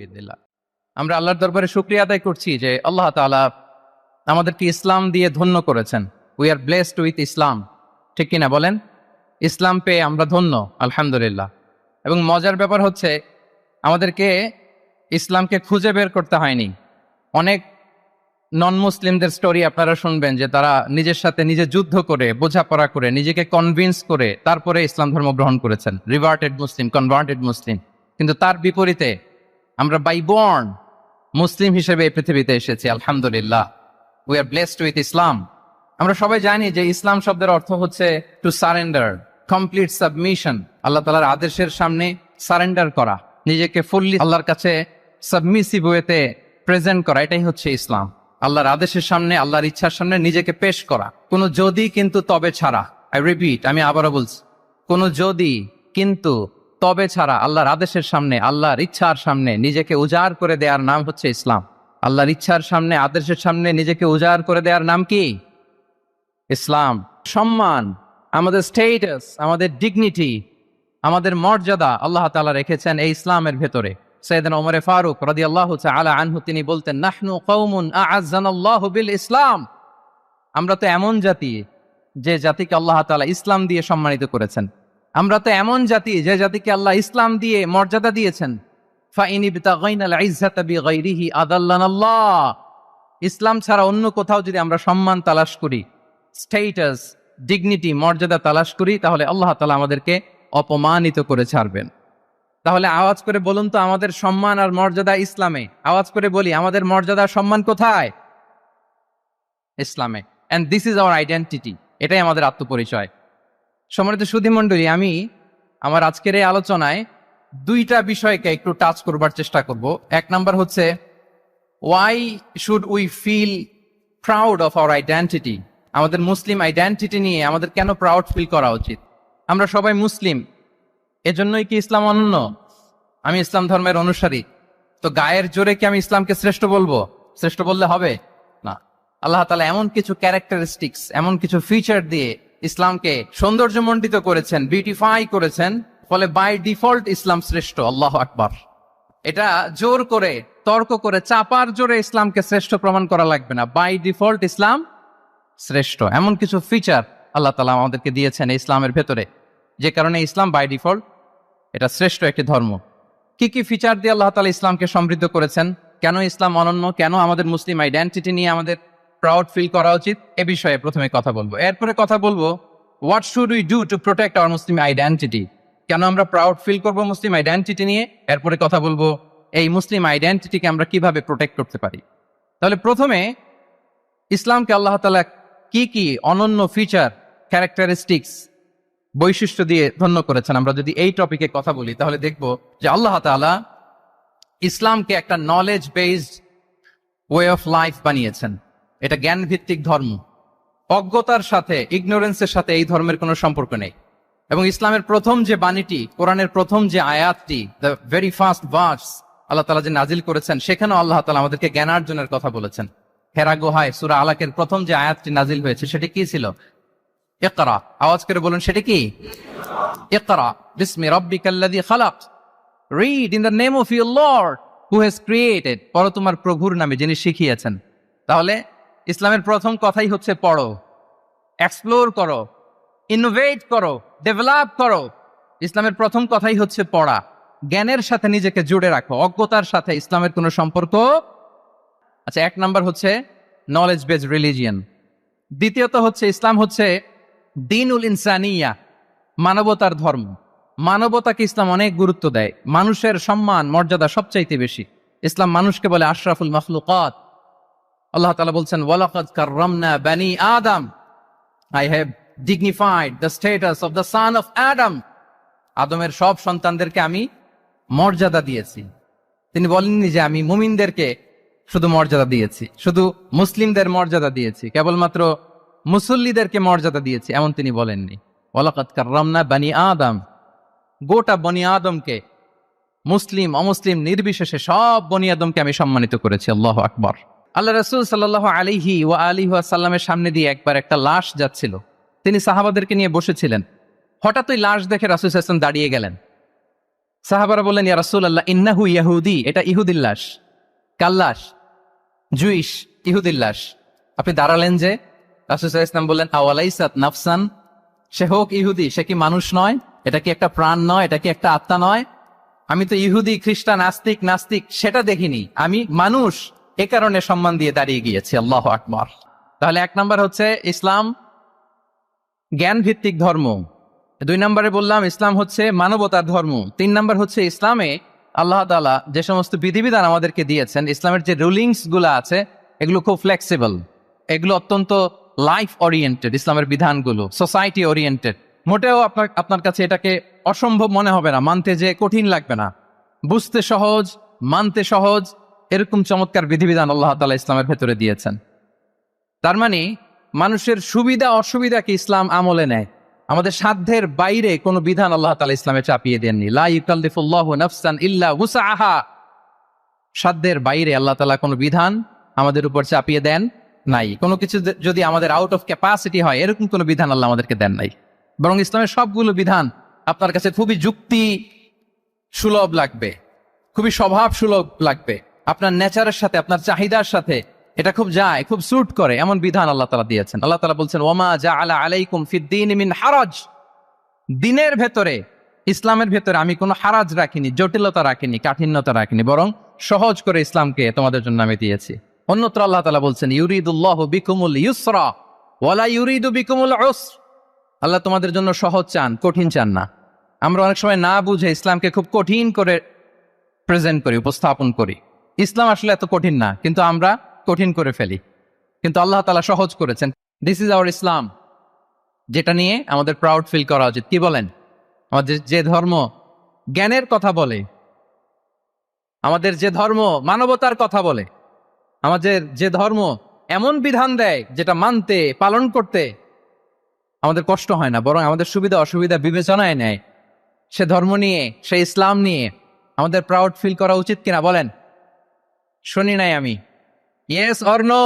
বিইذনিল্লাহ। আমরা আল্লাহর দরবারে শুকরিয়া আদায় করছি যে আল্লাহ তাআলা আমাদেরকে ইসলাম দিয়ে ধন্য করেছেন। উই আর ব্লেসড উইথ ইসলাম, ঠিক কিনা বলেন? ইসলাম পেয়ে আমরা ধন্য, আলহামদুলিল্লাহ। এবং মজার ব্যাপার হচ্ছে আমাদেরকে ইসলামকে খুঁজে বের করতে হয়নি। অনেক নন মুসলিমদের স্টোরি আপনারা শুনবেন যে তারা নিজের সাথে নিজে যুদ্ধ করে, বোঝাপড়া করে, নিজেকে কনভিন্স করে তারপরে ইসলাম ধর্ম গ্রহণ করেছেন, রিভার্টেড মুসলিম, কনভার্টেড মুসলিম। কিন্তু তার বিপরীতে আমরা বাই বর্ন মুসলিম হিসেবে এই পৃথিবীতে এসেছি, আলহামদুলিল্লাহ। উই আর ব্লেসড উইথ ইসলাম। আমরা সবাই জানি যে ইসলাম শব্দের অর্থ হচ্ছে টু সারেন্ডার, কমপ্লিট সাবমিশন। আল্লাহ তাআলার আদেশের সামনে সারেন্ডার করা, নিজেকে ফুললি আল্লাহর কাছে সাবমিসিভ ওয়েতে প্রেজেন্ট করা, এটাই হচ্ছে ইসলাম। আল্লাহর আদেশের সামনে, আল্লাহর ইচ্ছার সামনে নিজেকে পেশ করা। কোনো যদি কিন্তু তবে ছাড়া, আই রিপিট, আমি আবারও বলছি, কোনো যদি কিন্তু তবে ছাড়া আল্লাহর আদেশের সামনে, আল্লাহর ইচ্ছার সামনে নিজেকে উজাড় করে দেওয়ার নাম হচ্ছে ইসলাম। আল্লাহর ইচ্ছার সামনে, আদেশের সামনে নিজেকে উজাড় করে দেওয়ার নাম কি? ইসলাম। সম্মান, আমাদের স্টেটাস, আমাদের ডিগনিটি, আমাদের মর্যাদা আল্লাহ তাআলা রেখেছেন এই ইসলামের ভেতরে। সাইয়েদনা ওমর ফারুক রাদিয়াল্লাহু তাআলা আনহু তিনি বলতেন, নাহনু কওমুন আ'আজ্জানাল্লাহু বিল ইসলাম। আমরা তো এমন জাতি যে জাতিকে আল্লাহ তাআলা ইসলাম দিয়ে সম্মানিত করেছেন। আমরা তো এমন জাতি যে জাতিকে আল্লাহ ইসলাম দিয়ে মর্যাদা দিয়েছেন। ফাইন ইবতাগাইনাল ইজ্জাতা বিগাইরিহি আদাল্লানাল্লাহ। ইসলাম ছাড়া অন্য কোথাও যদি আমরা সম্মান তালাশ করি, স্টেটাস, ডিগনিটি, মর্যাদা তালাশ করি, তাহলে আল্লাহ তাআলা আমাদেরকে অপমানিত করে ছাড়বেন। তাহলে আওয়াজ করে বলুন তো, আমাদের সম্মান আর মর্যাদা ইসলামে। আওয়াজ করে বলি, আমাদের মর্যাদা সম্মান কোথায়? ইসলামে। And this is our identity. এটাই আমাদের আত্মপরিচয়। সম্মানিত সুধী মণ্ডলী, আমি আমার আজকের এই আলোচনায় দুইটা বিষয়কে একটু টাচ করবার চেষ্টা করব। এক নাম্বার হচ্ছে, why should we feel proud of our identity. আমাদের মুসলিম আইডেন্টিটি নিয়ে আমাদের কেন প্রাউড ফিল করা উচিত? আমরা সবাই মুসলিম, এজন্যই কি ইসলাম অনন্য? আমি ইসলাম ধর্মের অনুসারী, তো গায়ের জোরে কি আমি ইসলামকে শ্রেষ্ঠ বলবো? শ্রেষ্ঠ বললে হবে না। আল্লাহ তাআলা এমন কিছু ক্যারেক্টারিস্টিক্স, এমন কিছু ফিচার দিয়ে ইসলামকে সৌন্দর্যমণ্ডিত করেছেন, বিউটিফাই করেছেন, ফলে বাই ডিফল্ট ইসলাম শ্রেষ্ঠ। আল্লাহু আকবার। এটা জোর করে, তর্ক করে, চাপার জোরে ইসলামকে শ্রেষ্ঠ প্রমাণ করা লাগবে না। বাই ডিফল্ট ইসলাম শ্রেষ্ঠ। এমন কিছু ফিচার আল্লাহ তাআলা আমাদেরকে দিয়েছেন ইসলামের ভেতরে, যে কারণে ইসলাম বাই ডিফল্ট এটা শ্রেষ্ঠ একটি ধর্ম। কি কি ফিচার দিয়ে আল্লাহ তাআলা ইসলামকে সমৃদ্ধ করেছেন? কেন ইসলাম অনন্য? কেন আমাদের মুসলিম আইডেন্টিটি নিয়ে আমাদের প্রাউড ফিল করা উচিত? এ বিষয়ে প্রথমে কথা বলবো। এরপরে কথা বলবো, what should we do to protect our Muslim identity. কেন আমরা প্রাউড ফিল করবো মুসলিম আইডেন্টিটি নিয়ে? এরপরে কথা বলবো এই মুসলিম আইডেন্টিটিকে আমরা কিভাবে প্রোটেক্ট করতে পারি। তাহলে প্রথমে ইসলামকে আল্লাহ তাআলা কি কি অনন্য ফিচার, ক্যারেক্টারিস্টিক্স, বৈশিষ্ট্য দিয়ে ধন্য করেছেন। আমরা যদি এই টপিকে কথা বলি তাহলে দেখব যে আল্লাহ তাআলা ইসলামকে একটা knowledge based way of life বানিয়েছেন। এটা জ্ঞান ভিত্তিক ধর্ম। অজ্ঞতার সাথে, ইগনোরেন্সের সাথে এই ধর্মের কোনো সম্পর্ক নেই। এবং ইসলামের প্রথম যে বাণীটি, কোরআনের প্রথম যে আয়াতটি, দ্য ভেরি ফার্স্ট ভার্স আল্লাহ তাআলা যে নাজিল করেছেন, সেখানেও আল্লাহ তাআলা আমাদেরকে জ্ঞানার্জনের কথা বলেছেন। হেরা গুহায় সূরা আলাকের প্রথম যে আয়াতটি নাজিল হয়েছে সেটি কি ছিল? ইকরা। আওয়াজ করে বলুন, সেটি কি? ইকরা বিসমি রাব্বিকাল্লাযী খালাক। Read in the name of your lord who has created. পড়ো তোমার প্রভুর নামে যিনি শিখিয়েছেন। তাহলে ইসলামের প্রথম কথাই হচ্ছে পড়ো, এক্সপ্লোর করো, ইনোভেট করো, ডেভেলপ করো। ইসলামের প্রথম কথাই হচ্ছে পড়া। জ্ঞানের সাথে নিজেকে জুড়ে রাখো, অজ্ঞতার সাথে ইসলামের কোনো সম্পর্ক। আচ্ছা, এক নাম্বার হচ্ছে নলেজ বেসড রিলিজিয়ন। দ্বিতীয়ত হচ্ছে ইসলাম হচ্ছে দ্বীনুল ইনসানিয়া, মানবতার ধর্ম। মানবতাকে ইসলাম অনেক গুরুত্ব দেয়। মানুষের সম্মান, মর্যাদা সবচাইতে বেশি। ইসলাম মানুষকে বলে আশরাফুল মাখলুকাত। আল্লাহ তাআলা বলছেন, ওয়ালাকাদ কাররামনা বানি আদম। I have dignified the status of the son of Adam. আদমের সব সন্তানদেরকে আমি মর্যাদা দিয়েছি। তিনি বলেননি যে আমি মুমিনদেরকে শুধু মর্যাদা দিয়েছি, শুধু মুসলিমদের মর্যাদা দিয়েছি, কেবলমাত্র মুসল্লিদেরকে মর্যাদা দিয়েছি, এমন তিনি বলেননি। ওয়ালাকাদ কাররামনা বানি আদম। গোটা বনি আদমকে, মুসলিম অমুসলিম নির্বিশেষে সব বনি আদমকে আমি সম্মানিত করেছি। আল্লাহু আকবার। আল্লাহ রাসূল সাল্লাল্লাহু আলাইহি ওয়া আলিহি ওয়াসাল্লামের সামনে দিয়ে একবার একটা লাশ যাচ্ছিল। তিনি সাহাবাদেরকে নিয়ে বসেছিলেন। হঠাৎ ওই লাশ দেখে রাসূল সাল্লাল্লাহু আলাইহি ওয়াসাল্লাম দাঁড়িয়ে গেলেন। সাহাবারা বললেন, ইয়া রাসূলুল্লাহ ইন্নাহু ইয়াহুদি, এটা ইহুদির লাশ, কার লাশ? জুইশ, ইহুদির লাশ। আপনি দাঁড়ালেন যে? রাসূল সাল্লাল্লাহু আলাইহি ওয়াসাল্লাম বললেন, আওয়ালাইসাত নাফসান, সে হোক ইহুদি, সে কি মানুষ নয়? এটা কি একটা প্রাণ নয়? এটা কি একটা আত্মা নয়? আমি তো ইহুদি, খ্রিস্টান, নাস্তিক সেটা দেখিনি, আমি মানুষ, এ কারণে সম্মান দিয়ে দাঁড়িয়ে গিয়েছি। আল্লাহু আকবার। তাহলে এক নাম্বার হচ্ছে ইসলাম জ্ঞান ভিত্তিক ধর্ম, 2 নম্বরে বললাম ইসলাম হচ্ছে মানবতার ধর্ম, 3 নম্বর হচ্ছে ইসলামে আল্লাহ তাআলা যে সমস্ত বিধিবিধান আমাদেরকে দিয়েছেন, ইসলামের যে রুলিংস গুলো আছে এগুলো খুব ফ্লেক্সিবল, এগুলো অত্যন্ত লাইফ ওরিয়েন্টেড, ইসলামের বিধানগুলো সোসাইটি ওরিয়েন্টেড। মোটেও আপনার কাছে এটাকে অসম্ভব মনে হবে না, মানতে যে কঠিন লাগবে না, বুঝতে সহজ, মানতে সহজ, এরকম চমৎকার বিধিবিধান আল্লাহ তাআলা ইসলামের ভেতরে দিয়েছেন। তার মানে মানুষের সুবিধা অসুবিধাকে ইসলাম আমলে নেয়, আমাদের সাধ্যের বাইরে কোনো বিধান আল্লাহ তাআলা ইসলামে চাপিয়ে দেননি। লা ইউকাল্লিফুল্লাহু নাফসান ইল্লা উসআহা, সাধ্যের বাইরে আল্লাহ তাআলা কোনো বিধান আমাদের উপর চাপিয়ে দেন নাই। কোনো কিছু যদি আমাদের আউট অফ ক্যাপাসিটি হয়, এরকম কোনো বিধান আল্লাহ আমাদেরকে দেন নাই। বরং ইসলামের সবগুলো বিধান আপনার কাছে খুবই যুক্তি সুলভ লাগবে, খুবই স্বভাব সুলভ লাগবে, আপনার নেচারের সাথে, আপনার চাহিদার সাথে এটা খুব যায়, খুব স্যুট করে, এমন বিধান আল্লাহ তাআলা দিয়েছেন। আল্লাহ তাআলা বলছেন, ওয়ামা জাআলা আলাইকুম ফিদ-দীনি মিন হারাজ, দিনের ভেতরে, ইসলামের ভেতরে আমি কোনো হারাজ রাখিনি, জটিলতা রাখিনি, কাঠিন্যতা রাখিনি, বরং সহজ করে ইসলামকে তোমাদের জন্য আমি দিয়েছি। অন্যত্র আল্লাহ তাআলা বলছেন, ইউরিদুল্লাহু বিকুমুল ইউসরা ওয়ালা ইউরিদু বিকুমুল উসর, আল্লাহ তোমাদের জন্য সহজ চান, কঠিন চান না। আমরা অনেক সময় না বুঝে ইসলামকে খুব কঠিন করে প্রেজেন্ট করি, উপস্থাপন করি। ইসলাম আসলে এত কঠিন না, কিন্তু আমরা কঠিন করে ফেলি, কিন্তু আল্লাহ তাআলা সহজ করেছেন। দিস ইজ আওয়ার ইসলাম, যেটা নিয়ে আমাদের প্রাউড ফিল করা উচিত। কি বলেন? আমাদের যে ধর্ম জ্ঞানের কথা বলে, আমাদের যে ধর্ম মানবতার কথা বলে, আমাদের যে ধর্ম এমন বিধান দেয় যেটা মানতে, পালন করতে আমাদের কষ্ট হয় না, বরং আমাদের সুবিধা অসুবিধা বিবেচনায় নেয়, সে ধর্ম নিয়ে, সে ইসলাম নিয়ে আমাদের প্রাউড ফিল করা উচিত কিনা বলেন? শুনি নাই আমি, ইয়েস অর নো?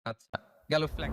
আচ্ছা, গেল ফ্ল্যাগ।